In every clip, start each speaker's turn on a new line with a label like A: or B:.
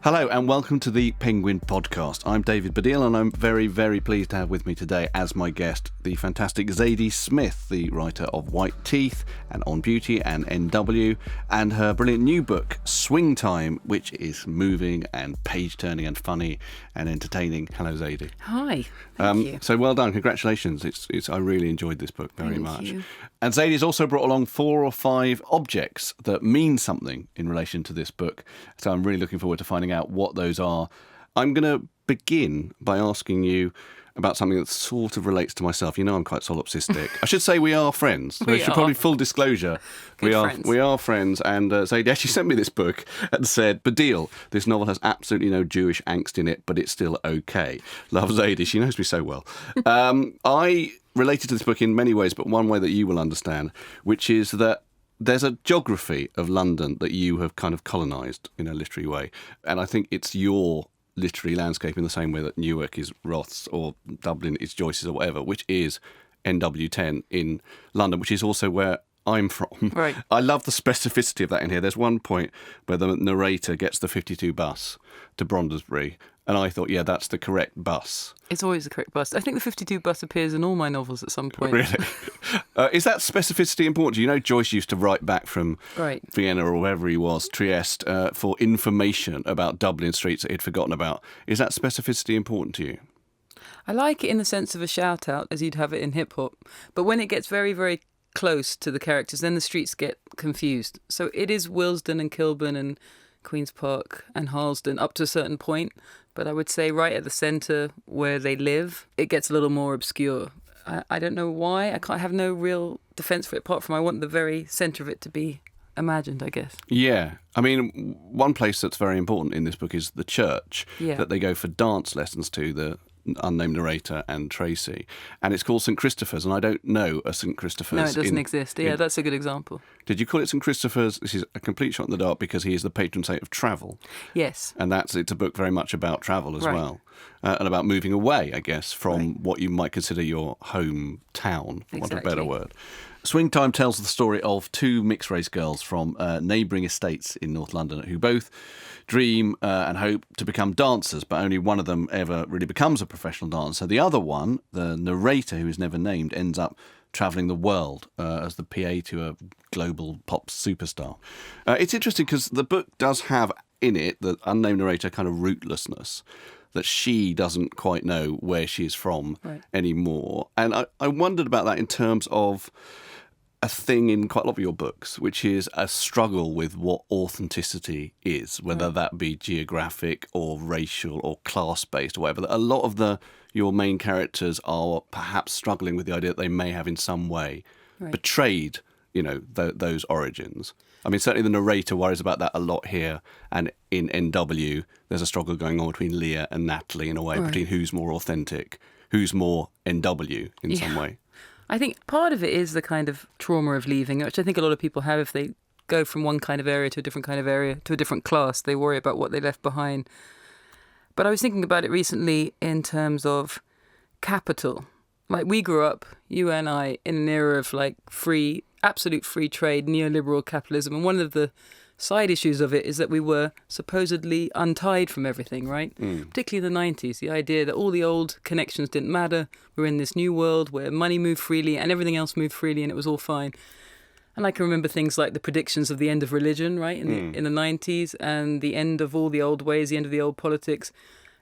A: Hello and welcome to the Penguin Podcast. I'm David Baddiel and I'm very, very pleased to have with me today as my guest the fantastic Zadie Smith, the writer of White Teeth and On Beauty and NW, and her brilliant new book, Swing Time, which is moving and page-turning and funny and entertaining. Hello, Zadie.
B: Hi. Thank you.
A: So well done. Congratulations. I really enjoyed this book very much.
B: You.
A: And Zadie's also brought along 4 or 5 objects that mean something in relation to this book. So I'm really looking forward to finding out what those are. I'm going to begin by asking you about something that sort of relates to myself. You know, I'm quite solipsistic. I should say we are friends.
B: We
A: should
B: are.
A: Probably full disclosure.
B: Friends.
A: We are friends. And Zadie actually sent me this book and said, Baddiel, this novel has absolutely no Jewish angst in it, but it's still okay. Love Zadie. She knows me so well. I related to this book in many ways, but one way that you will understand, which is that there's a geography of London that you have kind of colonised in a literary way. And I think it's your literary landscape in the same way that Newark is Roth's or Dublin is Joyce's or whatever, which is NW10 in London, which is also where I'm from.
B: Right.
A: I love the specificity of that in here. There's one point where the narrator gets the 52 bus to Brondesbury, and I thought, yeah, that's the correct bus.
B: It's always the correct bus. I think the 52 bus appears in all my novels at some point.
A: Really? Is that specificity important? You know, Joyce used to write back from Vienna or wherever he was, Trieste, for information about Dublin streets that he'd forgotten about. Is that specificity important to you?
B: I like it in the sense of a shout-out, as you'd have it in hip-hop. But when it gets very, very close to the characters, then the streets get confused. So it is Willesden and Kilburn and Queen's Park and Harlesden up to a certain point. But I would say right at the centre where they live, it gets a little more obscure. I don't know why. I have no real defence for it, apart from I want the very centre of it to be imagined, I guess.
A: Yeah. I mean, one place that's very important in this book is the church that they go for dance lessons to, the unnamed narrator and Tracy. And it's called St Christopher's, and I don't know a St Christopher's.
B: No, it doesn't exist. Yeah, that's a good example.
A: Did you call it St Christopher's? This is a complete shot in the dark because he is the patron saint of travel.
B: Yes.
A: And it's a book very much about travel as well. And about moving away, I guess, from what you might consider your hometown, for want of a better word. Swing Time tells the story of 2 mixed-race girls from neighbouring estates in North London who both dream and hope to become dancers, but only one of them ever really becomes a professional dancer. The other one, the narrator, who is never named, ends up travelling the world as the PA to a global pop superstar. It's interesting because the book does have in it the unnamed narrator kind of rootlessness, that she doesn't quite know where she is from anymore. And I wondered about that in terms of a thing in quite a lot of your books, which is a struggle with what authenticity is, whether that be geographic or racial or class-based or whatever. A lot of your main characters are perhaps struggling with the idea that they may have in some way betrayed, those origins. I mean, certainly the narrator worries about that a lot here, and in NW, there's a struggle going on between Leah and Natalie in a way, between who's more authentic, who's more NW in some way.
B: I think part of it is the kind of trauma of leaving, which I think a lot of people have. If they go from one kind of area to a different kind of area, to a different class, they worry about what they left behind. But I was thinking about it recently in terms of capital. Like, we grew up, you and I, in an era of absolute free trade, neoliberal capitalism. And one of the side issues of it is that we were supposedly untied from everything, right? Particularly in the 90s, the idea that all the old connections didn't matter. We're in this new world where money moved freely and everything else moved freely and it was all fine. And I can remember things like the predictions of the end of religion, right, in the 90s, and the end of all the old ways, the end of the old politics.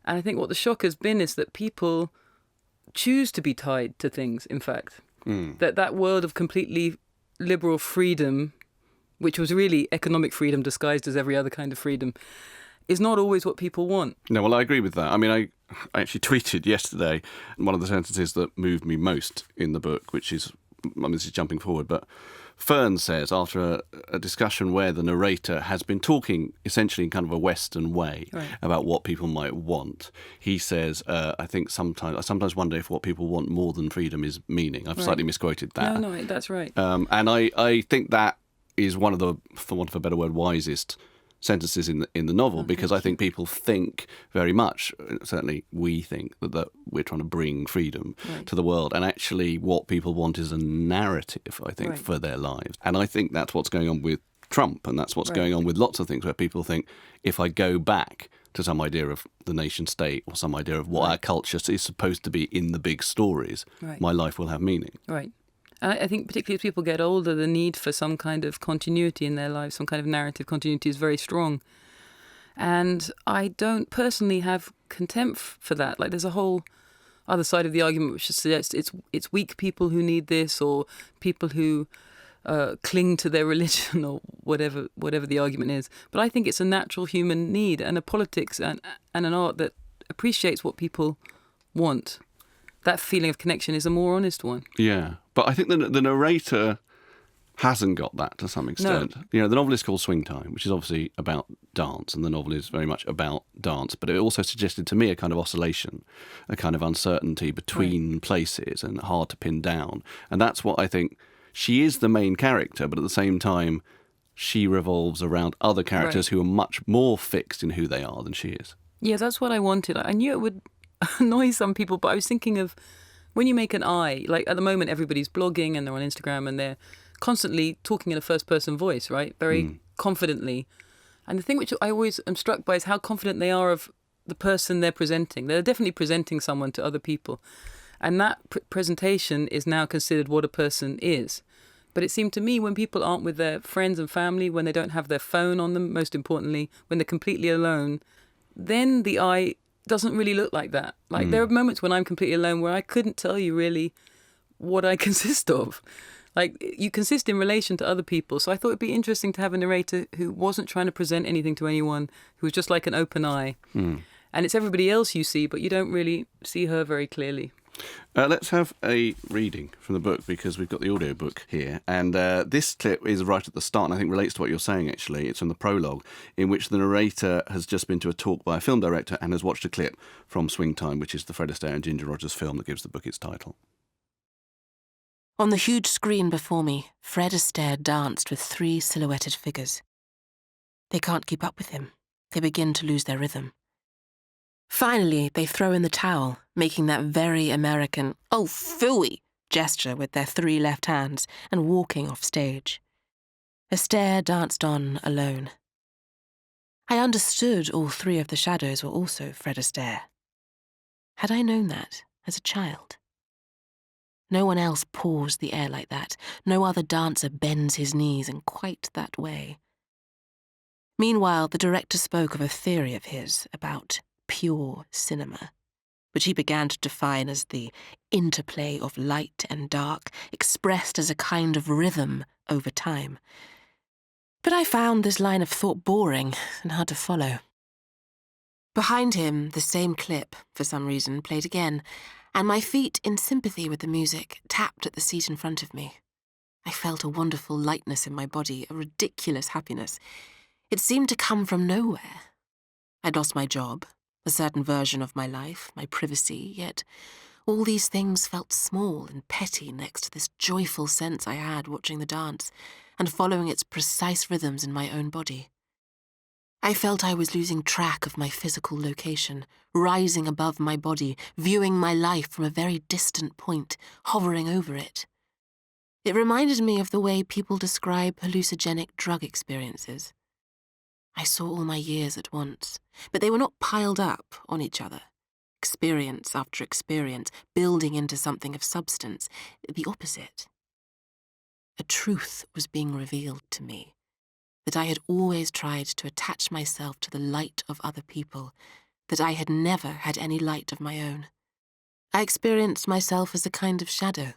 B: And I think what the shock has been is that people choose to be tied to things, in fact. That world of completely liberal freedom, which was really economic freedom disguised as every other kind of freedom, is not always what people want.
A: No, well, I agree with that. I mean, I actually tweeted yesterday one of the sentences that moved me most in the book, which is, this is jumping forward, but Fern says, after a discussion where the narrator has been talking essentially in kind of a Western way about what people might want, he says, I sometimes wonder if what people want more than freedom is meaning. I've slightly misquoted that.
B: No, that's right.
A: And I think that is one of the, for want of a better word, wisest sentences in the novel, because I think people think very much, certainly we think, that we're trying to bring freedom to the world, and actually what people want is a narrative, I think, for their lives. And I think that's what's going on with Trump, and that's what's going on with lots of things, where people think, if I go back to some idea of the nation state or some idea of what our culture is supposed to be in the big stories, my life will have meaning.
B: Right. And I think particularly as people get older, the need for some kind of continuity in their lives, some kind of narrative continuity is very strong. And I don't personally have contempt for that. Like, there's a whole other side of the argument which suggests it's weak people who need this, or people who cling to their religion, or whatever the argument is. But I think it's a natural human need, and a politics and an art that appreciates what people want. That feeling of connection is a more honest one.
A: Yeah, but I think the narrator hasn't got that to some extent.
B: No.
A: You know, the novel is called Swing Time, which is obviously about dance, and the novel is very much about dance, but it also suggested to me a kind of oscillation, a kind of uncertainty between places and hard to pin down. And that's what I think. She is the main character, but at the same time, she revolves around other characters who are much more fixed in who they are than she is.
B: Yeah, that's what I wanted. I knew it would annoy some people, but I was thinking of when you make an I, like at the moment everybody's blogging and they're on Instagram and they're constantly talking in a first-person voice, right? Very confidently. And the thing which I always am struck by is how confident they are of the person they're presenting. They're definitely presenting someone to other people. And that presentation is now considered what a person is. But it seemed to me when people aren't with their friends and family, when they don't have their phone on them, most importantly, when they're completely alone, then the I doesn't really look like that. Like there are moments when I'm completely alone where I couldn't tell you really what I consist of. Like, you consist in relation to other people. So I thought it'd be interesting to have a narrator who wasn't trying to present anything to anyone, who was just like an open eye. And it's everybody else you see, but you don't really see her very clearly.
A: Let's have a reading from the book, because we've got the audiobook here. And this clip is right at the start, and I think relates to what you're saying, actually. It's from the prologue, in which the narrator has just been to a talk by a film director and has watched a clip from Swing Time, which is the Fred Astaire and Ginger Rogers film that gives the book its title.
C: On the huge screen before me, Fred Astaire danced with 3 silhouetted figures. They can't keep up with him. They begin to lose their rhythm. Finally, they throw in the towel, making that very American, "oh, phooey" gesture with their 3 left hands and walking off stage. Astaire danced on alone. I understood all 3 of the shadows were also Fred Astaire. Had I known that as a child? No one else paws the air like that. No other dancer bends his knees in quite that way. Meanwhile, the director spoke of a theory of his about pure cinema, which he began to define as the interplay of light and dark, expressed as a kind of rhythm over time. But I found this line of thought boring and hard to follow. Behind him, the same clip, for some reason, played again, and my feet, in sympathy with the music, tapped at the seat in front of me. I felt a wonderful lightness in my body, a ridiculous happiness. It seemed to come from nowhere. I'd lost my job, a certain version of my life, my privacy, yet all these things felt small and petty next to this joyful sense I had watching the dance and following its precise rhythms in my own body. I felt I was losing track of my physical location, rising above my body, viewing my life from a very distant point, hovering over it. It reminded me of the way people describe hallucinogenic drug experiences. I saw all my years at once, but they were not piled up on each other. Experience after experience, building into something of substance. The opposite. A truth was being revealed to me, that I had always tried to attach myself to the light of other people, that I had never had any light of my own. I experienced myself as a kind of shadow.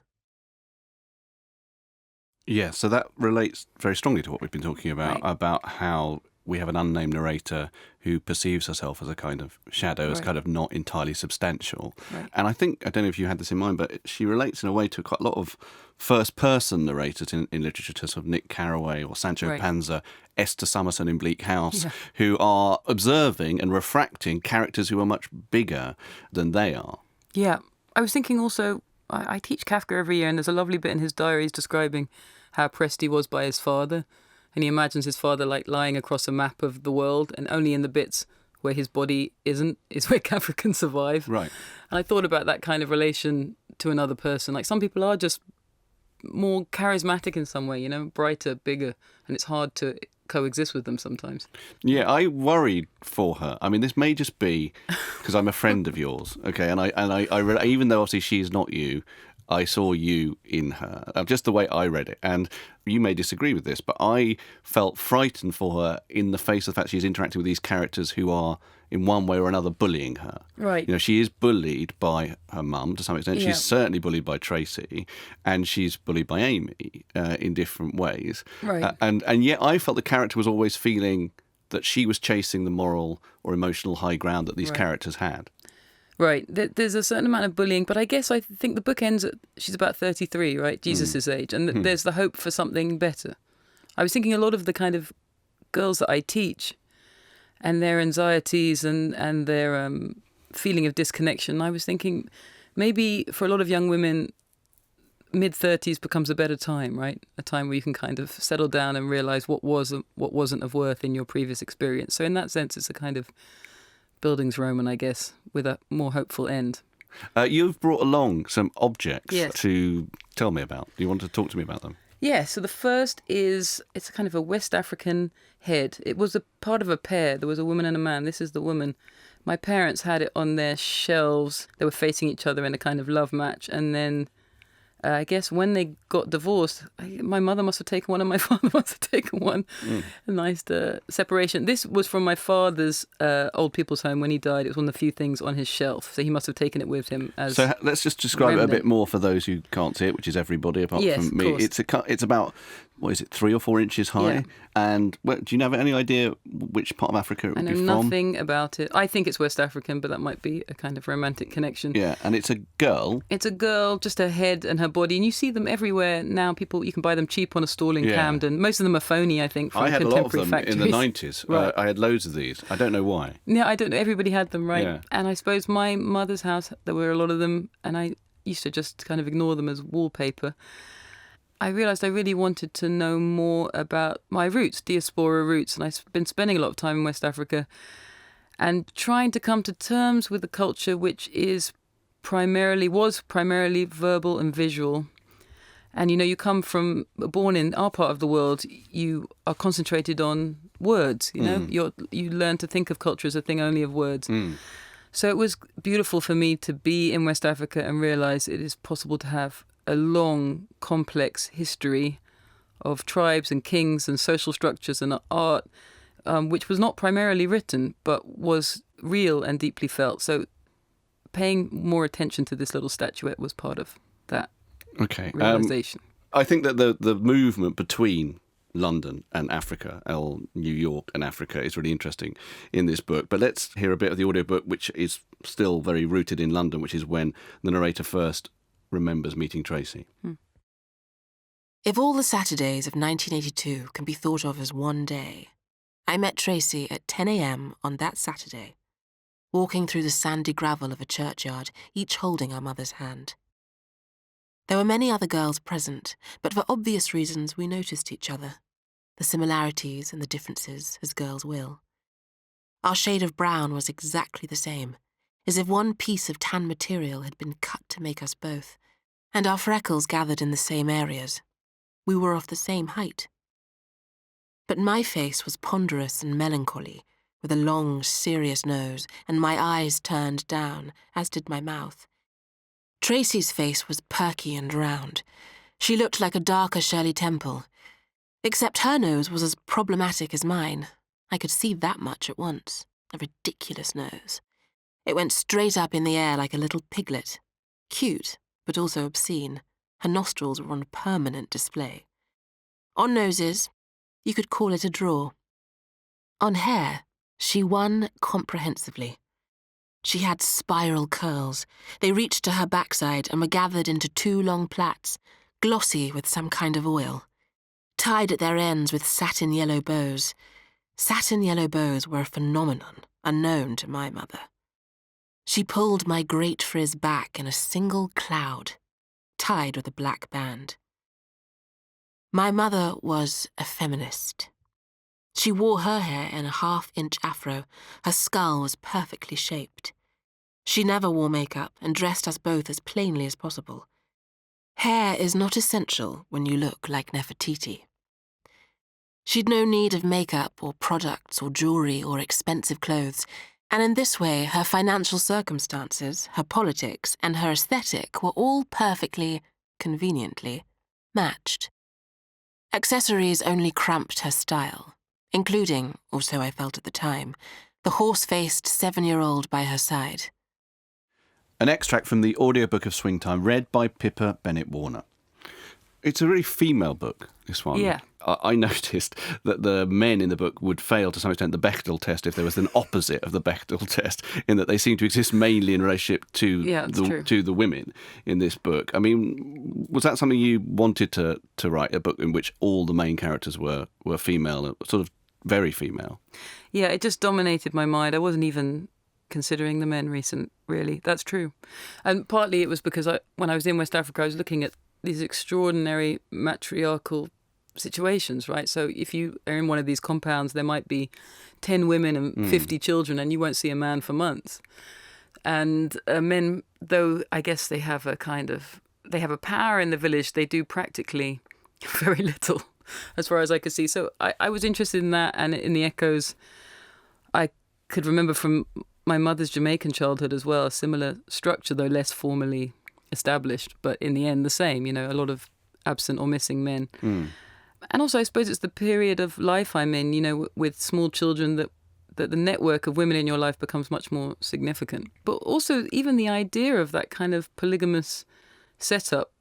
A: Yeah, so that relates very strongly to what we've been talking about,
B: Right.
A: about how we have an unnamed narrator who perceives herself as a kind of shadow, as
B: Right.
A: kind of not entirely substantial.
B: Right.
A: And I think, I don't know if you had this in mind, but she relates in a way to quite a lot of first-person narrators in literature, to sort of Nick Carraway or Sancho
B: Right.
A: Panza, Esther Summerson in Bleak House,
B: Yeah.
A: who are observing and refracting characters who are much bigger than they are.
B: Yeah. I was thinking also, I teach Kafka every year, and there's a lovely bit in his diaries describing how oppressed he was by his father. And he imagines his father like lying across a map of the world, and only in the bits where his body isn't is where Kafka can survive.
A: Right.
B: And I thought about that kind of relation to another person. Like, some people are just more charismatic in some way, you know, brighter, bigger, and it's hard to coexist with them sometimes.
A: Yeah, I worried for her. I mean, this may just be because I'm a friend of yours, okay? And even though obviously she's not you, I saw you in her, just the way I read it. And you may disagree with this, but I felt frightened for her in the face of the fact she's interacting with these characters who are, in one way or another, bullying her.
B: Right.
A: You know, she is bullied by her mum to some extent.
B: Yeah.
A: She's certainly bullied by Tracy, and she's bullied by Amy in different ways.
B: Right.
A: And yet I felt the character was always feeling that she was chasing the moral or emotional high ground that these characters had.
B: Right. There's a certain amount of bullying, but I guess I think the book ends at, she's about 33, right? Jesus' age. And there's the hope for something better. I was thinking a lot of the kind of girls that I teach and their anxieties and their feeling of disconnection. I was thinking maybe for a lot of young women, mid-30s becomes a better time, right? A time where you can kind of settle down and realise what wasn't of worth in your previous experience. So in that sense, it's a kind of Bildungsroman, I guess, with a more hopeful end.
A: You've brought along some objects
B: Yes.
A: to tell me about. Do you want to talk to me about them?
B: Yeah, so the first is, it's kind of a West African head. It was a part of a pair. There was a woman and a man. This is the woman. My parents had it on their shelves. They were facing each other in a kind of love match. And then I guess when they got divorced, my mother must have taken one and my father must have taken one. A nice separation. This was from my father's old people's home when he died. It was one of the few things on his shelf. So he must have taken it with him as
A: So let's just describe it a bit more for those who can't see it, which is everybody apart from me.
B: Of course.
A: It's about, what is it, 3 or 4 inches high?
B: Yeah.
A: And do you have any idea which part of Africa it would
B: I
A: be
B: know
A: from?
B: nothing about it. I think it's West African, but that might be a kind of romantic connection.
A: Yeah, and it's a girl.
B: It's a girl, just her head and her body, and you see them everywhere now. You can buy them cheap on a stall in Camden. Most of them are phony, I think, from
A: I had a lot of
B: contemporary
A: them
B: factories.
A: in the 90s.
B: Right.
A: I had loads of these. I don't know why.
B: Yeah, I don't know. Everybody had them, right?
A: Yeah.
B: And I suppose my mother's house, there were a lot of them, and I used to just kind of ignore them as wallpaper. I realised I really wanted to know more about my roots, diaspora roots, and I've been spending a lot of time in West Africa and trying to come to terms with a culture which was primarily verbal and visual. And, you know, you come from, born in our part of the world, you are concentrated on words, you know. You learn to think of culture as a thing only of words. So it was beautiful for me to be in West Africa and realise it is possible to have a long, complex history of tribes and kings and social structures and art, which was not primarily written, but was real and deeply felt. So paying more attention to this little statuette was part of that realisation.
A: I think that the movement between London and Africa, or New York and Africa, is really interesting in this book. But let's hear a bit of the audiobook, which is still very rooted in London, which is when the narrator first remembers meeting Tracy.
C: If all the Saturdays of 1982 can be thought of as one day, I met Tracy at 10 a.m. on that Saturday, walking through the sandy gravel of a churchyard, each holding our mother's hand. There were many other girls present, but for obvious reasons we noticed each other, the similarities and the differences, as girls will. Our shade of brown was exactly the same, as if one piece of tan material had been cut to make us both, and our freckles gathered in the same areas. We were of the same height. But my face was ponderous and melancholy, with a long, serious nose, and my eyes turned down, as did my mouth. Tracy's face was perky and round. She looked like a darker Shirley Temple, except her nose was as problematic as mine. I could see that much at once. A ridiculous nose. It went straight up in the air like a little piglet. Cute, but also obscene. Her nostrils were on permanent display. On noses, you could call it a draw. On hair, she won comprehensively. She had spiral curls. They reached to her backside and were gathered into 2 long plaits, glossy with some kind of oil, tied at their ends with satin yellow bows. Satin yellow bows were a phenomenon unknown to my mother. She pulled my great frizz back in a single cloud, tied with a black band. My mother was a feminist. She wore her hair in a 1/2-inch afro. Her skull was perfectly shaped. She never wore makeup and dressed us both as plainly as possible. Hair is not essential when you look like Nefertiti. She'd no need of makeup or products or jewellery or expensive clothes, and in this way her financial circumstances, her politics, and her aesthetic were all perfectly, conveniently, matched. Accessories only cramped her style, including, or so I felt at the time, the horse-faced 7-year-old by her side.
A: An extract from the audiobook of Swing Time, read by Pippa Bennett-Warner. It's a really female book, this one.
B: Yeah.
A: I noticed that the men in the book would fail to some extent the Bechdel test if there was an opposite of the Bechdel test, in that they seem to exist mainly in relationship to the women in this book. I mean, was that something you wanted to write, a book in which all the main characters were female, sort of very female?
B: Yeah, it just dominated my mind. I wasn't even considering the men really. That's true. And partly it was because when I was in West Africa, I was looking at these extraordinary matriarchal situations, right? So if you are in one of these compounds, there might be 10 women and 50 children, and you won't see a man for months. And men, though I guess they have a power in the village, they do practically very little, as far as I could see. So I was interested in that, and in the echoes I could remember from my mother's Jamaican childhood as well, a similar structure, though less formally established, but in the end the same, a lot of absent or missing men. And also I suppose it's the period of life I'm in, with small children, that the network of women in your life becomes much more significant. But also even the idea of that kind of polygamous setup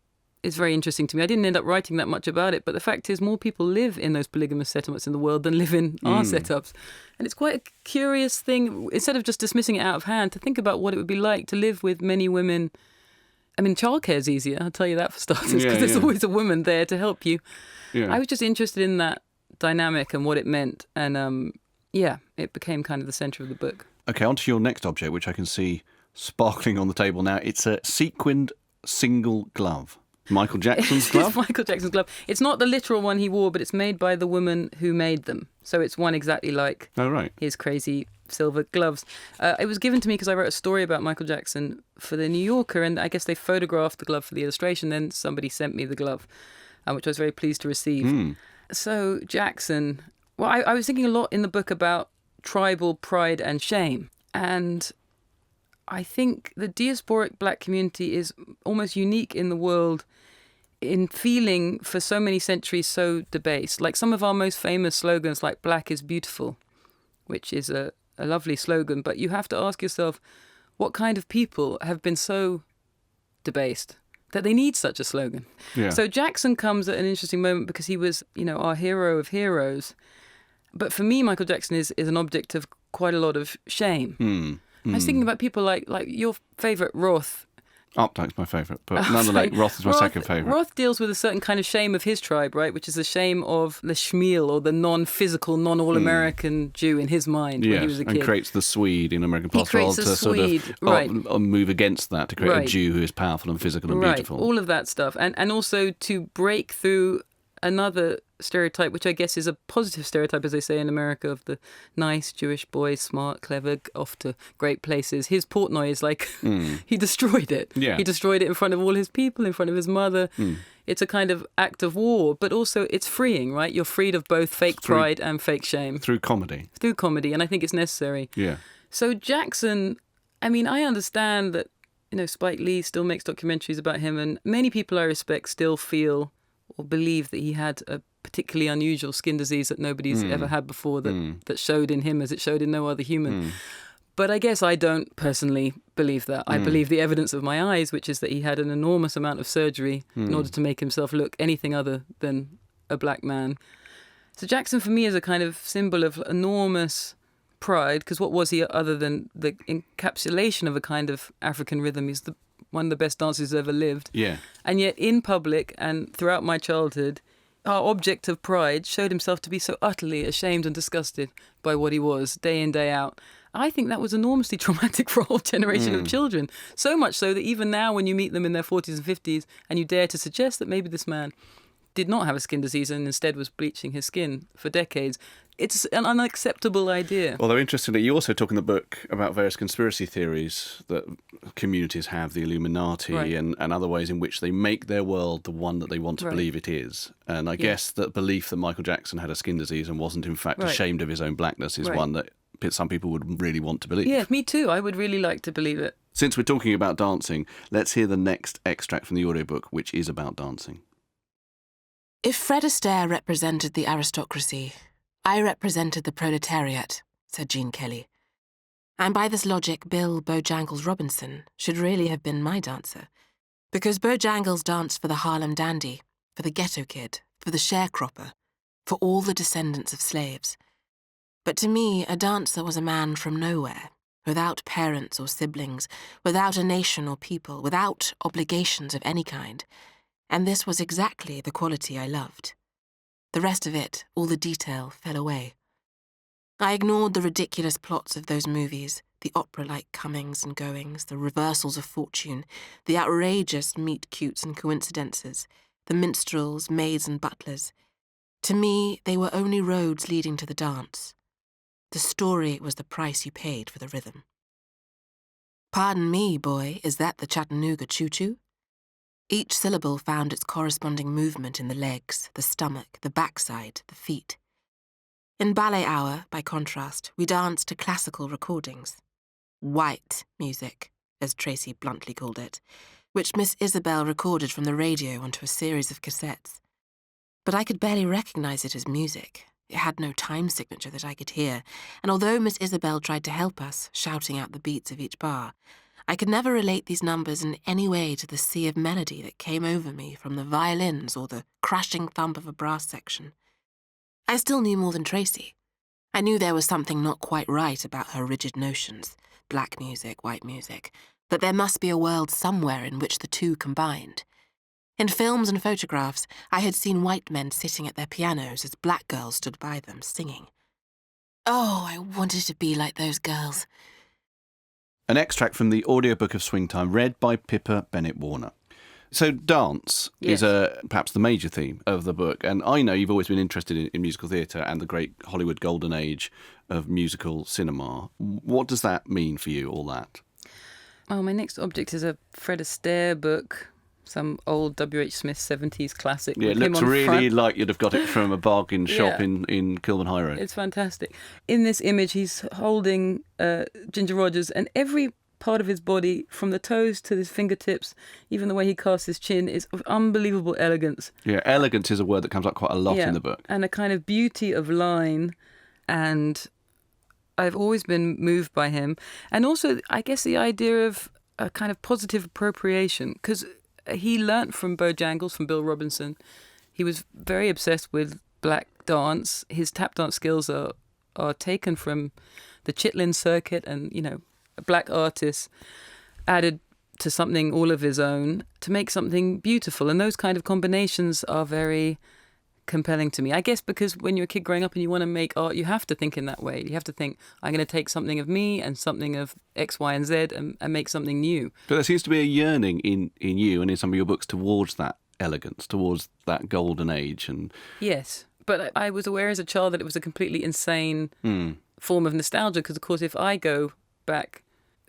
B: is very interesting to me. I didn't end up writing that much about it, but the fact is more people live in those polygamous settlements in the world than live in our setups. And it's quite a curious thing, instead of just dismissing it out of hand, to think about what it would be like to live with many women. I mean, childcare is easier, I'll tell you that for starters, because there's always a woman there to help you. Yeah. I was just interested in that dynamic and what it meant. And it became kind of the centre of the book.
A: OK, on to your next object, which I can see sparkling on the table now. It's a sequined single glove. Michael Jackson's glove?
B: It's Michael Jackson's glove. It's not the literal one he wore, but it's made by the woman who made them. So it's one exactly like his crazy silver gloves. It was given to me because I wrote a story about Michael Jackson for The New Yorker, and I guess they photographed the glove for the illustration. Then somebody sent me the glove, which I was very pleased to receive. So Jackson, well, I was thinking a lot in the book about tribal pride and shame. And I think the diasporic black community is almost unique in the world in feeling for so many centuries so debased. Like some of our most famous slogans, like "Black is beautiful," which is a lovely slogan, but you have to ask yourself, what kind of people have been so debased that they need such a slogan? Yeah. So Jackson comes at an interesting moment because he was, our hero of heroes. But for me, Michael Jackson is an object of quite a lot of shame. I was thinking about people like your favourite Roth.
A: Updike's my favourite, but nonetheless, Roth is my second favourite.
B: Roth deals with a certain kind of shame of his tribe, right, which is the shame of the Schmiel, or the non-physical, non-all-American Jew in his mind when he was a kid.
A: And creates the Swede in American Pastoral to sort of move against that, to create a Jew who is powerful and physical and beautiful. All
B: of that stuff. And also to break through another stereotype, which I guess is a positive stereotype, as they say in America, of the nice Jewish boy, smart, clever, off to great places. His Portnoy is like, he destroyed it. Yeah. He destroyed it in front of all his people, in front of his mother. It's a kind of act of war, but also it's freeing, right? You're freed of both fake pride and fake shame.
A: Through comedy.
B: Through comedy, and I think it's necessary. Yeah. So Jackson, I mean, I understand that, Spike Lee still makes documentaries about him, and many people I respect still feel or believe that he had a particularly unusual skin disease that nobody's ever had before, that showed in him as it showed in no other human. But I guess I don't personally believe that. I believe the evidence of my eyes, which is that he had an enormous amount of surgery in order to make himself look anything other than a black man. So Jackson for me is a kind of symbol of enormous pride, because what was he other than the encapsulation of a kind of African rhythm? He's one of the best dancers who's ever lived. Yeah. And yet in public and throughout my childhood, our object of pride showed himself to be so utterly ashamed and disgusted by what he was, day in, day out. I think that was enormously traumatic for a whole generation of children. So much so that even now when you meet them in their 40s and 50s and you dare to suggest that maybe this man did not have a skin disease and instead was bleaching his skin for decades. It's an unacceptable idea.
A: Although, interestingly, you also talk in the book about various conspiracy theories that communities have, the Illuminati and other ways in which they make their world the one that they want to believe it is. And I guess that belief that Michael Jackson had a skin disease and wasn't, in fact, ashamed of his own blackness is one that some people would really want to believe.
B: Yeah, me too. I would really like to believe it.
A: Since we're talking about dancing, let's hear the next extract from the audiobook, which is about dancing.
C: If Fred Astaire represented the aristocracy, I represented the proletariat, said Gene Kelly. And by this logic, Bill Bojangles Robinson should really have been my dancer, because Bojangles danced for the Harlem dandy, for the ghetto kid, for the sharecropper, for all the descendants of slaves. But to me, a dancer was a man from nowhere, without parents or siblings, without a nation or people, without obligations of any kind. And this was exactly the quality I loved. The rest of it, all the detail, fell away. I ignored the ridiculous plots of those movies, the opera-like comings and goings, the reversals of fortune, the outrageous meet-cutes and coincidences, the minstrels, maids and butlers. To me, they were only roads leading to the dance. The story was the price you paid for the rhythm. Pardon me, boy, is that the Chattanooga choo-choo? Each syllable found its corresponding movement in the legs, the stomach, the backside, the feet. In ballet hour, by contrast, we danced to classical recordings. White music, as Tracy bluntly called it, which Miss Isabel recorded from the radio onto a series of cassettes. But I could barely recognize it as music. It had no time signature that I could hear, and although Miss Isabel tried to help us, shouting out the beats of each bar, I could never relate these numbers in any way to the sea of melody that came over me from the violins or the crashing thump of a brass section. I still knew more than Tracy. I knew there was something not quite right about her rigid notions, black music, white music, that there must be a world somewhere in which the two combined. In films and photographs, I had seen white men sitting at their pianos as black girls stood by them, singing. Oh, I wanted to be like those girls.
A: An extract from the audiobook of Swing Time, read by Pippa Bennett-Warner. So dance is perhaps the major theme of the book, and I know you've always been interested in musical theatre and the great Hollywood golden age of musical cinema. What does that mean for you, all that?
B: Oh, my next object is a Fred Astaire book, some old W.H. Smith 70s classic.
A: Yeah, it looks really like you'd have got it from a bargain shop in Kilburn High Road.
B: It's fantastic. In this image, he's holding Ginger Rogers, and every part of his body, from the toes to his fingertips, even the way he casts his chin, is of unbelievable elegance.
A: Yeah, elegance is a word that comes up quite a lot in the book.
B: And a kind of beauty of line, and I've always been moved by him. And also, I guess, the idea of a kind of positive appropriation, because he learnt from Bojangles, from Bill Robinson. He was very obsessed with black dance. His tap dance skills are taken from the Chitlin circuit, and, you know, a black artist added to something all of his own to make something beautiful. And those kind of combinations are very compelling to me. I guess because when you're a kid growing up and you want to make art, you have to think in that way. You have to think, I'm going to take something of me and something of X, Y, and Z and make something new.
A: But there seems to be a yearning in you and in some of your books towards that elegance, towards that golden age. And
B: yes, but I was aware as a child that it was a completely insane form of nostalgia, because, of course, if I go back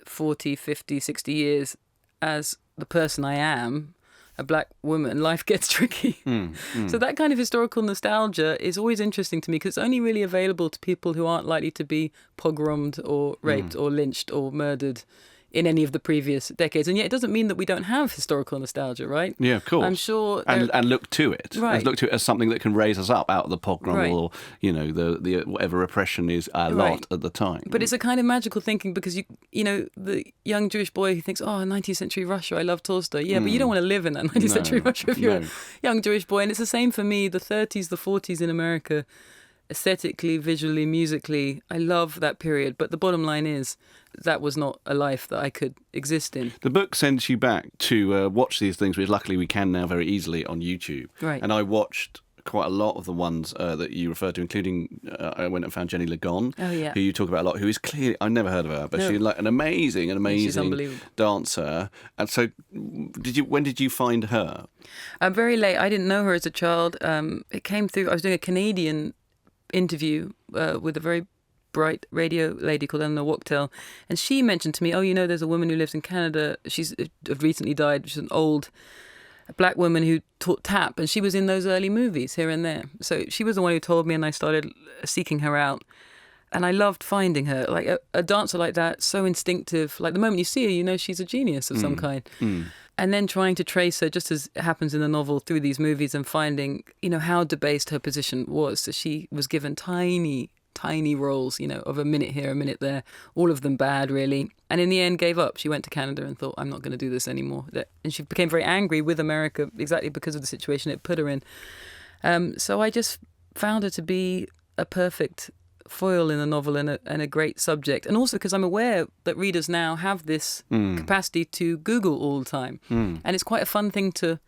B: 40, 50, 60 years as the person I am, a black woman, life gets tricky. So that kind of historical nostalgia is always interesting to me, because it's only really available to people who aren't likely to be pogromed or raped or lynched or murdered in any of the previous decades. And yet it doesn't mean that we don't have historical nostalgia, right?
A: Yeah, of course.
B: I'm sure.
A: And look to it.
B: Right.
A: And look to it as something that can raise us up out of the pogrom or, you know, the whatever repression is our lot at the time.
B: But it's a kind of magical thinking, because, you know, the young Jewish boy who thinks, 19th century Russia, I love Tolstoy. Yeah, but you don't want to live in that 19th century Russia if you're a young Jewish boy. And it's the same for me, the 30s, the 40s in America. Aesthetically, visually, musically, I love that period. But the bottom line is, that was not a life that I could exist in.
A: The book sends you back to watch these things, which luckily we can now very easily on YouTube.
B: Right.
A: And I watched quite a lot of the ones that you referred to, including I went and found Jenny Lagon, who you talk about a lot, who is clearly, I've never heard of her, but she's like an amazing dancer. And so when did you find her?
B: Very late. I didn't know her as a child. It came through, I was doing a Canadian interview with a very bright radio lady called Eleanor Wachtel, and she mentioned to me, there's a woman who lives in Canada. She's recently died. She's an old black woman who taught tap, and she was in those early movies here and there. So she was the one who told me, and I started seeking her out. And I loved finding her. Like a dancer like that, so instinctive. Like the moment you see her, you know she's a genius of some kind. And then trying to trace her, just as it happens in the novel, through these movies, and finding, how debased her position was. So she was given tiny roles, of a minute here, a minute there, all of them bad, really. And in the end gave up. She went to Canada and thought, I'm not going to do this anymore. And she became very angry with America exactly because of the situation it put her in. So I just found her to be a perfect foil in the novel and a great subject. And also because I'm aware that readers now have this capacity to Google all the time. And it's quite a fun thing to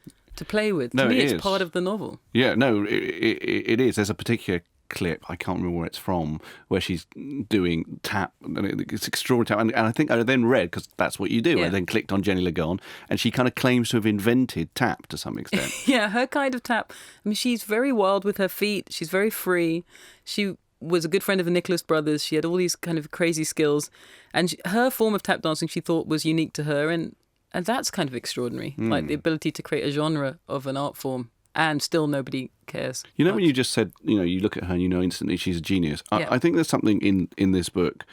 B: play with. To me, it's part of the novel.
A: Yeah, no, it is. There's a particular clip, I can't remember where it's from, where she's doing tap, and it's extraordinary. And I think I then read, because that's what you do, I then clicked on Jenny Lagon, and she kind of claims to have invented tap to some extent.
B: Yeah, her kind of tap. I mean, she's very wild with her feet. She's very free. She was a good friend of the Nicholas brothers. She had all these kind of crazy skills, and her form of tap dancing she thought was unique to her, and that's kind of extraordinary, like the ability to create a genre of an art form. And still nobody cares.
A: When you just said, you look at her and you know instantly she's a genius. I think there's something in this book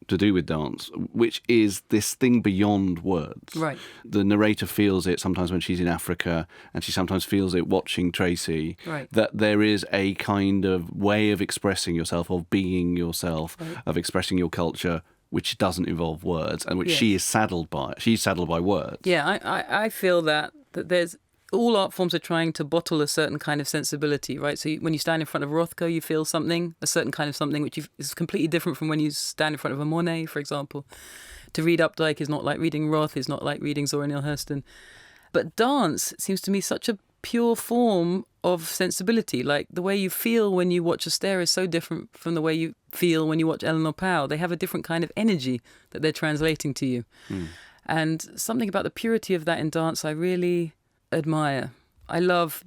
A: to do with dance, which is this thing beyond words.
B: Right.
A: The narrator feels it sometimes when she's in Africa, and she sometimes feels it watching Tracy, that there is a kind of way of expressing yourself, of being yourself, of expressing your culture, which doesn't involve words, and which she is saddled by. She's saddled by words. Yeah,
B: I feel that there's... All art forms are trying to bottle a certain kind of sensibility, right? So when you stand in front of Rothko, you feel something, a certain kind of something, which is completely different from when you stand in front of a Monet, for example. To read Updike is not like reading Roth, is not like reading Zora Neale Hurston. But dance seems to me such a pure form of sensibility. Like the way you feel when you watch Astaire is so different from the way you feel when you watch Eleanor Powell. They have a different kind of energy that they're translating to you. And something about the purity of that in dance I really admire. I love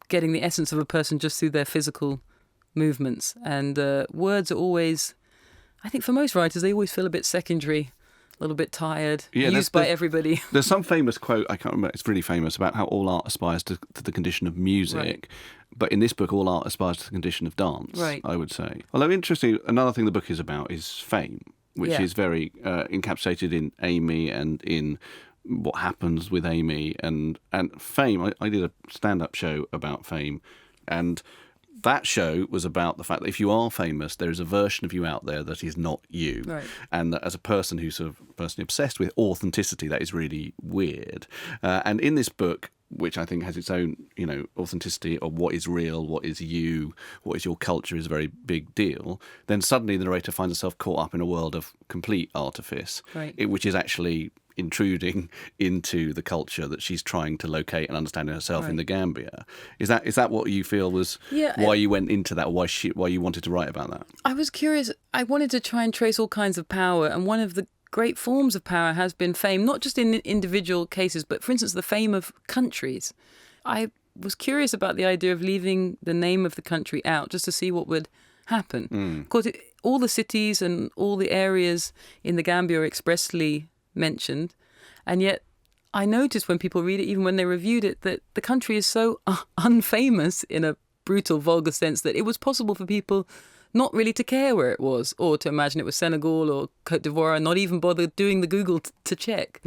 B: getting the essence of a person just through their physical movements. And words are always, I think for most writers, they always feel a bit secondary, a little bit tired, used by everybody.
A: There's some famous quote, I can't remember, it's really famous, about how all art aspires to the condition of music. Right. But in this book, all art aspires to the condition of dance, I would say. Although interesting, another thing the book is about is fame, which is very encapsulated in Amy and in what happens with Amy and fame. I did a stand-up show about fame, and that show was about the fact that if you are famous, there is a version of you out there that is not you. Right. And that as a person who's sort of personally obsessed with authenticity, that is really weird. And in this book, which I think has its own, authenticity of what is real, what is you, what is your culture is a very big deal, then suddenly the narrator finds herself caught up in a world of complete artifice, which is actually intruding into the culture that she's trying to locate and understand herself in the Gambia. Is that what you feel was why you went into that, or why you wanted to write about that? I
B: was curious. I wanted to try and trace all kinds of power, and one of the great forms of power has been fame, not just in individual cases, but for instance, the fame of countries. I was curious about the idea of leaving the name of the country out just to see what would happen. Of course, all the cities and all the areas in the Gambia are expressly mentioned, and yet I noticed when people read it, even when they reviewed it, that the country is so unfamous in a brutal, vulgar sense that it was possible for people not really to care where it was, or to imagine it was Senegal or Cote d'Ivoire and not even bother doing the Google to check.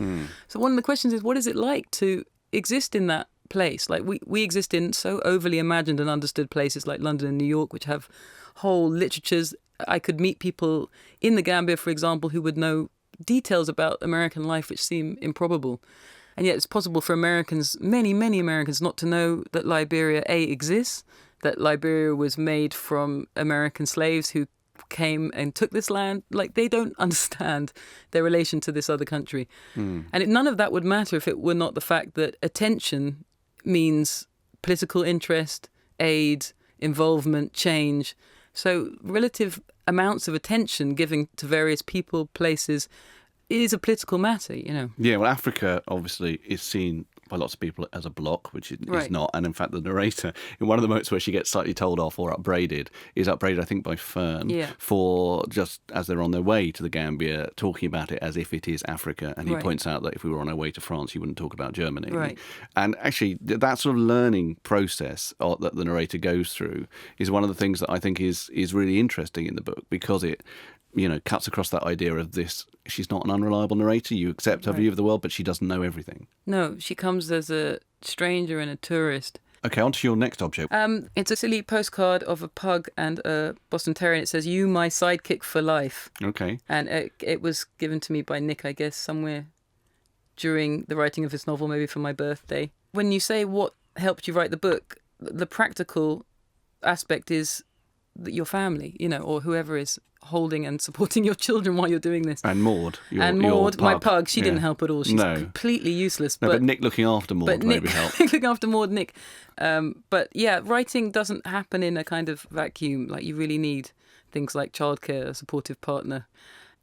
B: So one of the questions is, what is it like to exist in that place? Like we exist in so overly imagined and understood places like London and New York, which have whole literatures. I could meet people in the Gambia, for example, who would know details about American life which seem improbable. And yet it's possible for Americans, many, many Americans, not to know that Liberia, A, exists, that Liberia was made from American slaves who came and took this land. Like, they don't understand their relation to this other country. And none of that would matter if it were not the fact that attention means political interest, aid, involvement, change. So relative amounts of attention given to various people, places, is a political matter, you know.
A: Yeah, well, Africa obviously is seen by lots of people as a block, which it is not. And in fact, the narrator, in one of the moments where she gets slightly told off or upbraided, is upbraided, I think, by Fern for just as they're on their way to the Gambia, talking about it as if it is Africa. And he points out that if we were on our way to France, you wouldn't talk about Germany.
B: Right.
A: And actually, that sort of learning process that the narrator goes through is one of the things that I think is really interesting in the book, because it, you know, cuts across that idea of this. She's not an unreliable narrator. You accept her view of the world, but she doesn't know everything.
B: No, she comes as a stranger and a tourist.
A: Okay, on to your next object.
B: It's a silly postcard of a pug and a Boston Terrier, and it says, "You, my sidekick for life."
A: Okay.
B: And it was given to me by Nick, I guess, somewhere during the writing of this novel, maybe for my birthday. When you say what helped you write the book, the practical aspect is that your family, you know, or whoever is holding and supporting your children while you're doing this.
A: And Maud,
B: my pug, she didn't help at all. She's completely useless.
A: No, but Nick looking after Maud maybe helped.
B: Looking after Maud, Nick. But yeah, writing doesn't happen in a kind of vacuum. Like, you really need things like childcare, a supportive partner.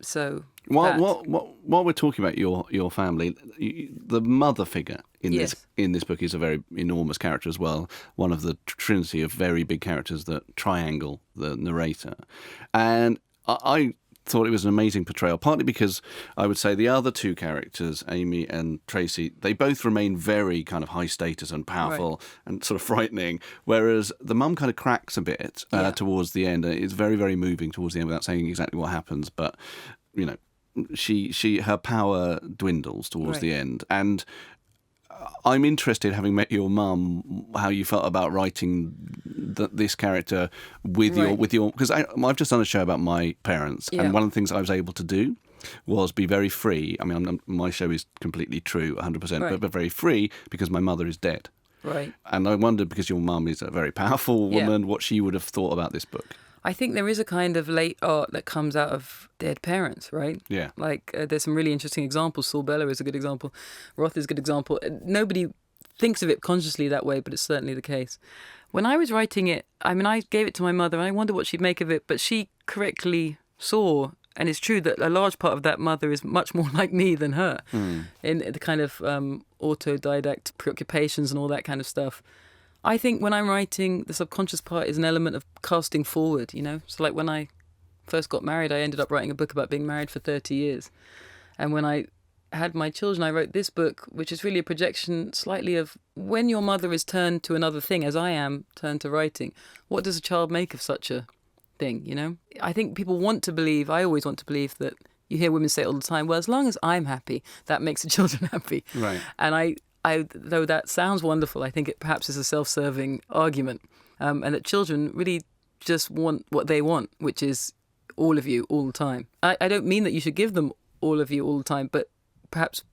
B: So
A: while we're talking about your family, the mother figure in this book is a very enormous character as well. One of the trinity of very big characters that triangle the narrator, and I thought it was an amazing portrayal, partly because I would say the other two characters, Amy and Tracy, they both remain very kind of high status and powerful and sort of frightening, whereas the mum kind of cracks a bit towards the end. It's very, very moving towards the end without saying exactly what happens, but, you know, her power dwindles towards the end. And I'm interested, having met your mum, how you felt about writing this character with your because I've just done a show about my parents, and one of the things I was able to do was be very free. I mean, my show is completely true, 100%, but very free because my mother is dead.
B: Right.
A: And I wondered, because your mum is a very powerful woman, what she would have thought about this book.
B: I think there is a kind of late art that comes out of dead parents, right?
A: Yeah.
B: Like, there's some really interesting examples. Saul Bellow is a good example. Roth is a good example. Nobody thinks of it consciously that way, but it's certainly the case. When I was writing it, I mean, I gave it to my mother, and I wonder what she'd make of it, but she correctly saw, and it's true that a large part of that mother is much more like me than her, in the kind of autodidact preoccupations and all that kind of stuff. I think when I'm writing, the subconscious part is an element of casting forward, you know? So like when I first got married, I ended up writing a book about being married for 30 years. And when I had my children, I wrote this book, which is really a projection slightly of when your mother is turned to another thing, as I am turned to writing, what does a child make of such a thing, you know? I think people want to believe, I always want to believe, that you hear women say it all the time, well, as long as I'm happy, that makes the children happy.
A: Right.
B: And I though that sounds wonderful, I think it perhaps is a self-serving argument, and that children really just want what they want, which is all of you all the time. I don't mean that you should give them all of you all the time, but perhaps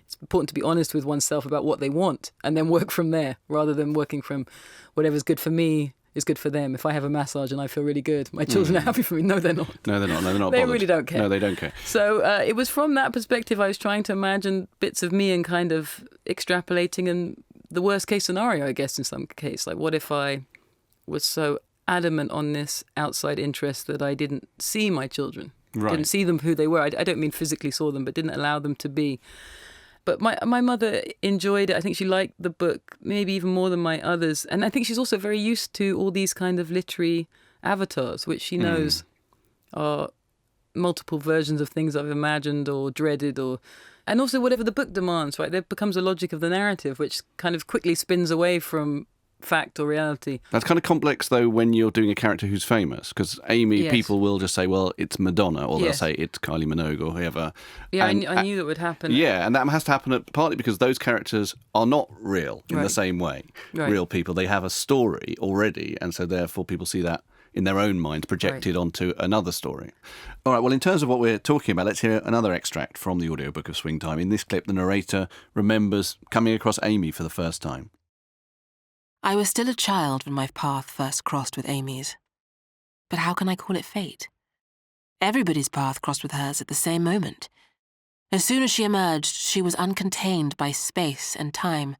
B: it's important to be honest with oneself about what they want and then work from there, rather than working from whatever's good for me is good for them. If I have a massage and I feel really good, my children are happy for me. No, they're not.
A: No, they're not. No, they're not.
B: They
A: bothered.
B: really don't care.
A: No, they don't care.
B: So it was from that perspective I was trying to imagine bits of me and kind of extrapolating, and the worst case scenario, I guess, in some case. Like, what if I was so adamant on this outside interest that I didn't see my children?
A: Right.
B: Didn't see them for who they were. I don't mean physically saw them, but didn't allow them to be. But my mother enjoyed it. I think she liked the book maybe even more than my others. And I think she's also very used to all these kind of literary avatars, which she knows are multiple versions of things I've imagined or dreaded, and also whatever the book demands, right? There becomes a logic of the narrative, which kind of quickly spins away from fact or reality.
A: That's kind of complex, though, when you're doing a character who's famous, because Amy, people will just say, well, it's Madonna, or they'll say it's Kylie Minogue or whoever.
B: Yeah, I knew that would happen.
A: Yeah, and that has to happen partly because those characters are not real in the same way.
B: Right.
A: Real people, they have a story already, and so therefore people see that in their own mind projected onto another story. All right, well, in terms of what we're talking about, let's hear another extract from the audiobook of Swing Time. In this clip, the narrator remembers coming across Amy for the first time.
C: I was still a child when my path first crossed with Amy's. But how can I call it fate? Everybody's path crossed with hers at the same moment. As soon as she emerged, she was uncontained by space and time,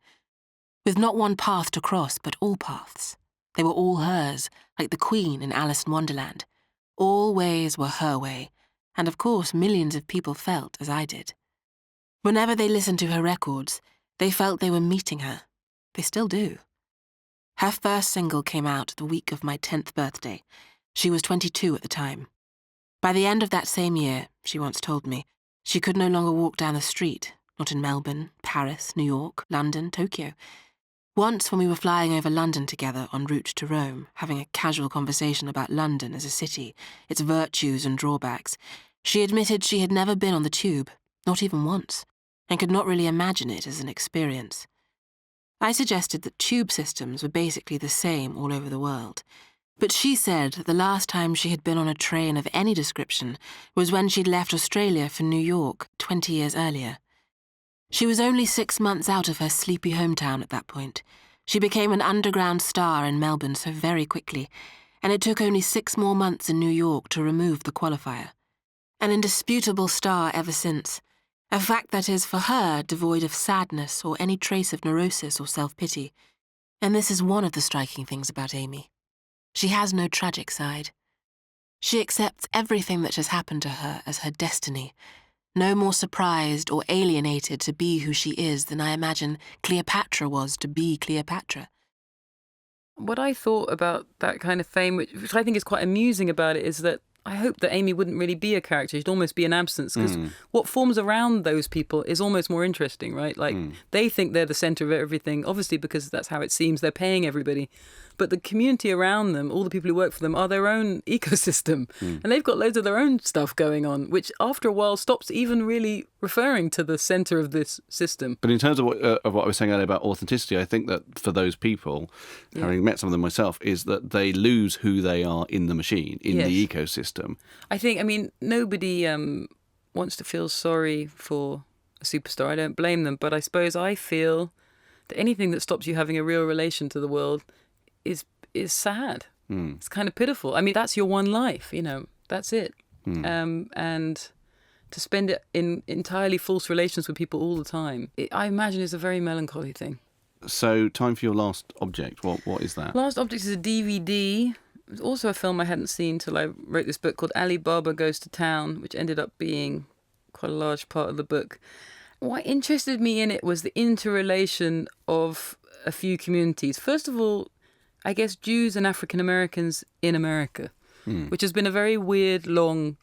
C: with not one path to cross, but all paths. They were all hers, like the Queen in Alice in Wonderland. All ways were her way, and of course millions of people felt as I did. Whenever they listened to her records, they felt they were meeting her. They still do. Her first single came out the week of my 10th birthday. She was 22 at the time. By the end of that same year, she once told me, she could no longer walk down the street, not in Melbourne, Paris, New York, London, Tokyo. Once when we were flying over London together en route to Rome, having a casual conversation about London as a city, its virtues and drawbacks, she admitted she had never been on the tube, not even once, and could not really imagine it as an experience. I suggested that tube systems were basically the same all over the world, but she said the last time she had been on a train of any description was when she'd left Australia for New York 20 years earlier. She was only 6 months out of her sleepy hometown at that point. She became an underground star in Melbourne so very quickly, and it took only 6 more months in New York to remove the qualifier. An indisputable star ever since. A fact that is, for her, devoid of sadness or any trace of neurosis or self-pity. And this is one of the striking things about Amy. She has no tragic side. She accepts everything that has happened to her as her destiny, no more surprised or alienated to be who she is than I imagine Cleopatra was to be Cleopatra.
B: What I thought about that kind of fame, which I think is quite amusing about it, is that I hope that Amy wouldn't really be a character. She'd almost be an absence, because what forms around those people is almost more interesting, right? Like, they think they're the centre of everything, obviously because that's how it seems. They're paying everybody. But the community around them, all the people who work for them, are their own ecosystem. And they've got loads of their own stuff going on, which after a while stops even really referring to the centre of this system.
A: But in terms of what I was saying earlier about authenticity, I think that for those people, having met some of them myself, is that they lose who they are in the machine, in the ecosystem.
B: I mean, nobody wants to feel sorry for a superstar. I don't blame them. But I suppose I feel that anything that stops you having a real relation to the world is sad. It's kind of pitiful. I mean, that's your one life, that's it. And to spend it in entirely false relations with people all the time, I imagine is a very melancholy thing.
A: So, time for your last object. What is that?
B: Last object is a DVD. It's also a film I hadn't seen till I wrote this book called Alibaba Goes to Town, which ended up being quite a large part of the book. What interested me in it was the interrelation of a few communities. First of all, I guess Jews and African Americans in America, which has been a very weird, long,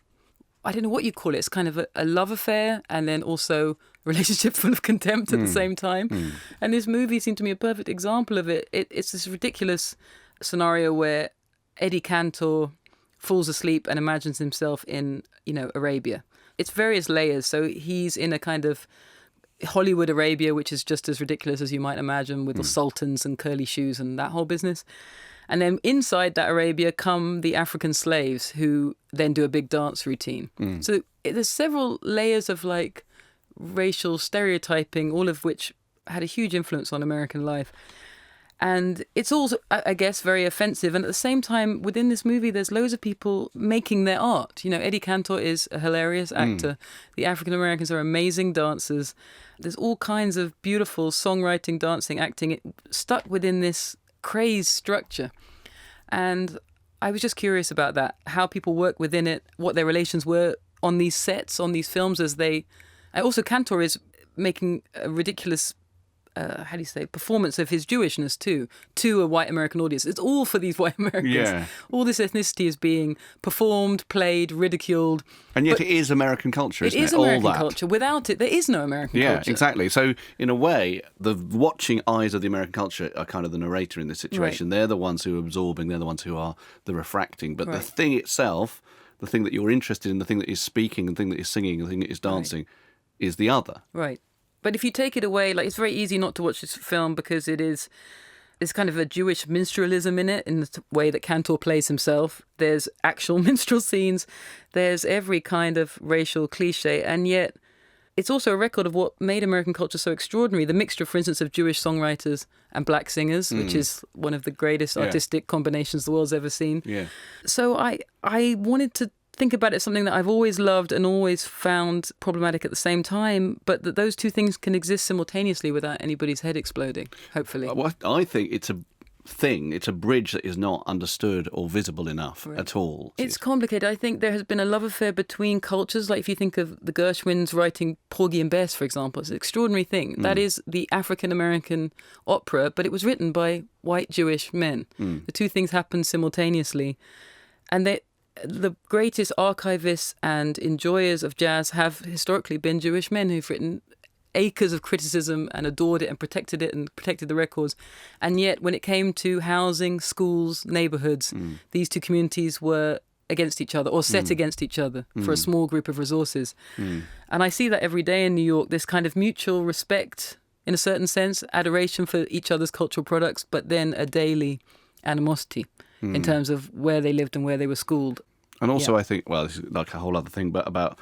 B: I don't know what you call it. It's kind of a love affair and then also a relationship full of contempt at the same time. And this movie seemed to me a perfect example of it. It's this ridiculous scenario where Eddie Cantor falls asleep and imagines himself in, Arabia. It's various layers. So he's in a kind of Hollywood Arabia, which is just as ridiculous as you might imagine, with the sultans and curly shoes and that whole business. And then inside that Arabia come the African slaves who then do a big dance routine. So there's several layers of like racial stereotyping, all of which had a huge influence on American life. And it's also, I guess, very offensive. And at the same time, within this movie, there's loads of people making their art. Eddie Cantor is a hilarious actor. The African Americans are amazing dancers. There's all kinds of beautiful songwriting, dancing, acting, stuck within this crazed structure. And I was just curious about that, how people work within it, what their relations were on these sets, on these films, also Cantor is making a ridiculous performance of his Jewishness to a white American audience. It's all for these white Americans.
A: Yeah.
B: All this ethnicity is being performed, played, ridiculed.
A: And yet it is American culture, isn't it?
B: It is American culture. Without it, there is no American culture.
A: Yeah, exactly. So, in a way, the watching eyes of the American culture are kind of the narrator in this situation. Right. They're the ones who are absorbing, they're the ones who are the refracting. But the thing itself, the thing that you're interested in, the thing that is speaking, the thing that is singing, the thing that is dancing, is the other. Right.
B: But if you take it away, it's very easy not to watch this film because there's kind of a Jewish minstrelsism in it, in the way that Cantor plays himself. There's actual minstrel scenes. There's every kind of racial cliche. And yet it's also a record of what made American culture so extraordinary. The mixture, for instance, of Jewish songwriters and black singers, which is one of the greatest artistic combinations the world's ever seen. Yeah. So I wanted to think about it as something that I've always loved and always found problematic at the same time, but that those two things can exist simultaneously without anybody's head exploding, hopefully.
A: Well, I think it's a thing. It's a bridge that is not understood or visible enough at all.
B: It's complicated. I think there has been a love affair between cultures. Like if you think of the Gershwins writing Porgy and Bess, for example, it's an extraordinary thing. That is the African-American opera, but it was written by white Jewish men. The two things happened simultaneously. And the greatest archivists and enjoyers of jazz have historically been Jewish men who've written acres of criticism and adored it and protected the records. And yet when it came to housing, schools, neighborhoods, these two communities were against each other or set against each other for a small group of resources. And I see that every day in New York, this kind of mutual respect, in a certain sense, adoration for each other's cultural products, but then a daily animosity in terms of where they lived and where they were schooled.
A: And also I think, well, this is like a whole other thing, but about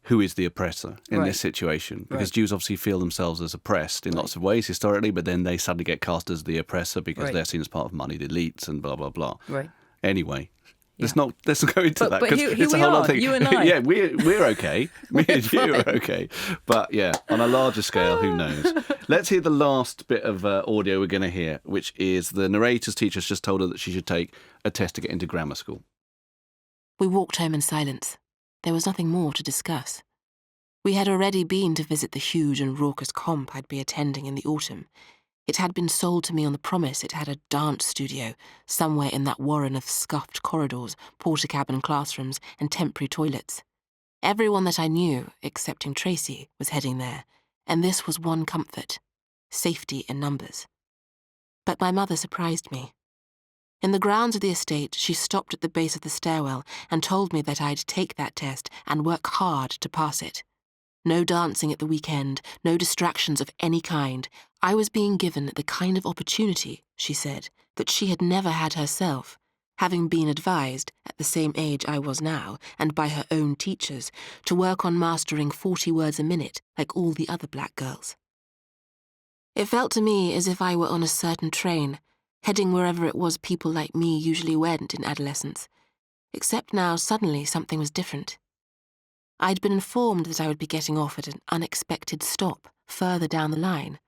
A: who is the oppressor in this situation? Because Jews obviously feel themselves as oppressed in lots of ways historically, but then they suddenly get cast as the oppressor because they're seen as part of moneyed elites and blah, blah, blah.
B: Right.
A: Anyway, let's not go into that
B: because
A: it's a whole other thing.
B: You and I.
A: Yeah, we're okay. Me and you are okay. But yeah, on a larger scale, who knows? Let's hear the last bit of audio we're going to hear, which is the narrator's teacher's just told her that she should take a test to get into grammar school.
C: We walked home in silence. There was nothing more to discuss. We had already been to visit the huge and raucous comp I'd be attending in the autumn. It had been sold to me on the promise it had a dance studio somewhere in that warren of scuffed corridors, porter-cabin classrooms, and temporary toilets. Everyone that I knew, excepting Tracy, was heading there, and this was one comfort: safety in numbers. But my mother surprised me. In the grounds of the estate, she stopped at the base of the stairwell and told me that I'd take that test and work hard to pass it. No dancing at the weekend, no distractions of any kind. I was being given the kind of opportunity, she said, that she had never had herself, having been advised, at the same age I was now, and by her own teachers, to work on mastering 40 words a minute like all the other black girls. It felt to me as if I were on a certain train, heading wherever it was people like me usually went in adolescence. Except now, suddenly, something was different. I'd been informed that I would be getting off at an unexpected stop further down the line.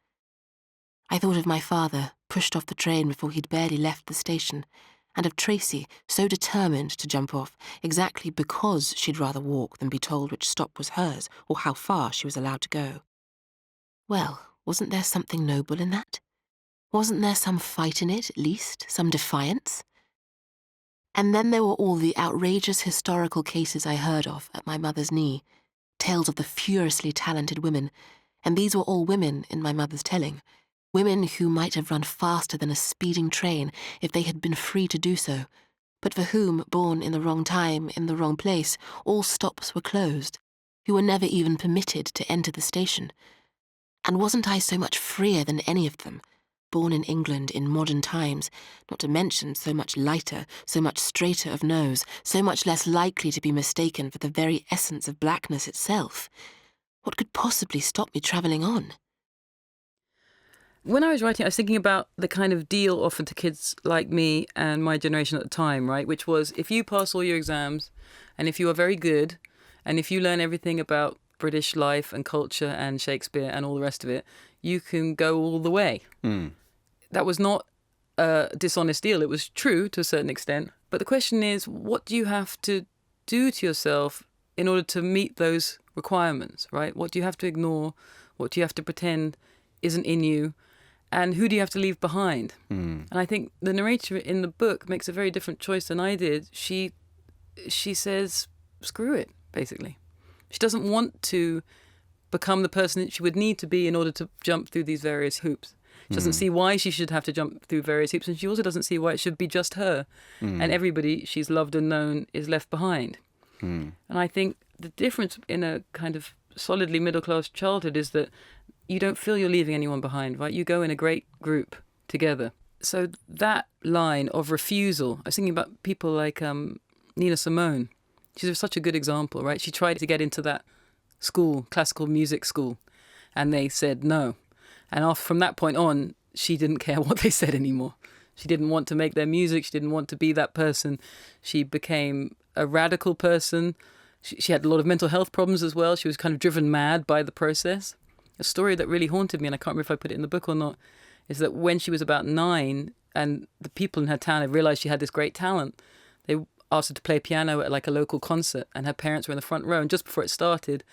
C: I thought of my father, pushed off the train before he'd barely left the station, and of Tracy, so determined to jump off, exactly because she'd rather walk than be told which stop was hers or how far she was allowed to go. Well, wasn't there something noble in that? Wasn't there some fight in it, at least, some defiance? And then there were all the outrageous historical cases I heard of at my mother's knee, tales of the furiously talented women, and these were all women in my mother's telling, women who might have run faster than a speeding train if they had been free to do so, but for whom, born in the wrong time, in the wrong place, all stops were closed, who were never even permitted to enter the station. And wasn't I so much freer than any of them? Born in England in modern times, not to mention so much lighter, so much straighter of nose, so much less likely to be mistaken for the very essence of blackness itself. What could possibly stop me travelling on?
B: When I was writing, I was thinking about the kind of deal offered to kids like me and my generation at the time, right? Which was, if you pass all your exams, and if you are very good, and if you learn everything about British life and culture and Shakespeare and all the rest of it, you can go all the way. That was not a dishonest deal. It was true to a certain extent. But the question is, what do you have to do to yourself in order to meet those requirements, right? What do you have to ignore? What do you have to pretend isn't in you? And who do you have to leave behind? And I think the narrator in the book makes a very different choice than I did. She says, screw it, basically. She doesn't want to become the person that she would need to be in order to jump through these various hoops. She doesn't see why she should have to jump through various hoops, and she also doesn't see why it should be just her. And everybody she's loved and known is left behind. And I think the difference in a kind of solidly middle-class childhood is that you don't feel you're leaving anyone behind, right? You go in a great group together. So that line of refusal, I was thinking about people like Nina Simone. She's such a good example, right? She tried to get into that school, classical music school, and they said no. And from that point on, she didn't care what they said anymore. She didn't want to make their music. She didn't want to be that person. She became a radical person. She had a lot of mental health problems as well. She was kind of driven mad by the process. A story that really haunted me, and I can't remember if I put it in the book or not, is that when she was about 9, and the people in her town had realised she had this great talent. They asked her to play piano at like a local concert, and her parents were in the front row. And just before it started,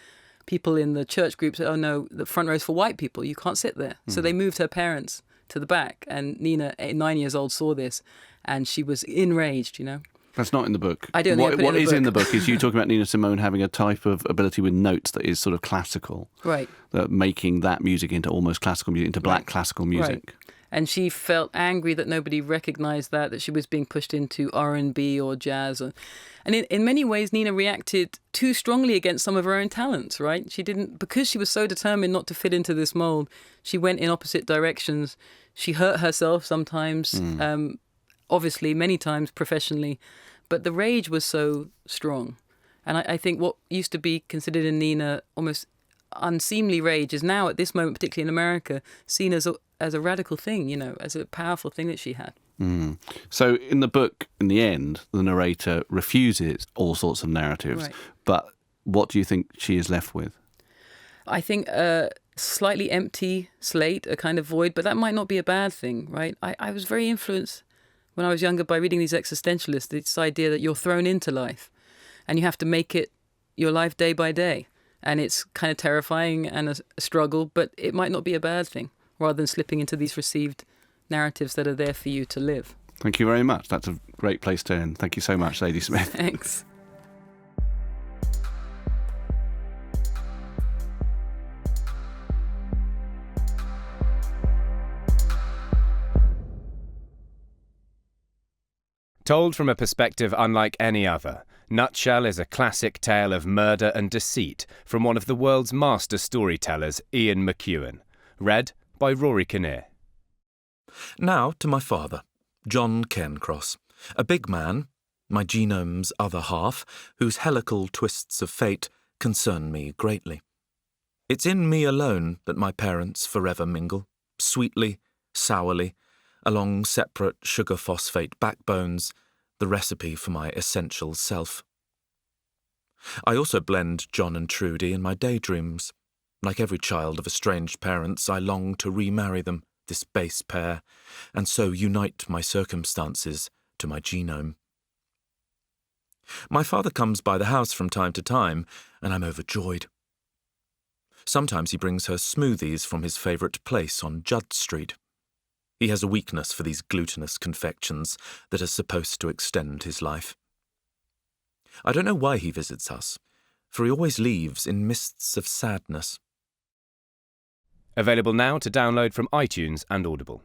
B: people in the church group said, "Oh no, the front row is for white people. You can't sit there." So they moved her parents to the back, and Nina, 9 years old, saw this, and she was enraged.
A: That's not in the book.
B: I don't think
A: What is in the book is you talking about Nina Simone having a type of ability with notes that is sort of classical.
B: Right.
A: That making that music into almost classical music, into black classical music.
B: Right. And she felt angry that nobody recognised that she was being pushed into R&B or jazz. And in many ways, Nina reacted too strongly against some of her own talents, right? She didn't, because she was so determined not to fit into this mould, she went in opposite directions. She hurt herself sometimes, obviously, many times professionally. But the rage was so strong. And I think what used to be considered in Nina almost unseemly rage is now, at this moment, particularly in America, seen as a radical thing, as a powerful thing that she had.
A: So in the book, in the end, the narrator refuses all sorts of narratives.
B: Right.
A: But what do you think she is left with?
B: I think a slightly empty slate, a kind of void, but that might not be a bad thing, right? I was very influenced when I was younger by reading these existentialists, this idea that you're thrown into life and you have to make it your life day by day. And it's kind of terrifying and a struggle, but it might not be a bad thing, rather than slipping into these received narratives that are there for you to live.
A: Thank you very much. That's a great place to end. Thank you so much, Zadie Smith.
B: Thanks.
D: Told from a perspective unlike any other, Nutshell is a classic tale of murder and deceit from one of the world's master storytellers, Ian McEwan. Read by Rory Kinnear.
E: Now to my father, John Cairncross, a big man, my genome's other half, whose helical twists of fate concern me greatly. It's in me alone that my parents forever mingle, sweetly, sourly, along separate sugar-phosphate backbones, the recipe for my essential self. I also blend John and Trudy in my daydreams. Like every child of estranged parents, I long to remarry them, this base pair, and so unite my circumstances to my genome. My father comes by the house from time to time, and I'm overjoyed. Sometimes he brings her smoothies from his favourite place on Judd Street. He has a weakness for these glutinous confections that are supposed to extend his life. I don't know why he visits us, for he always leaves in mists of sadness.
D: Available now to download from iTunes and Audible.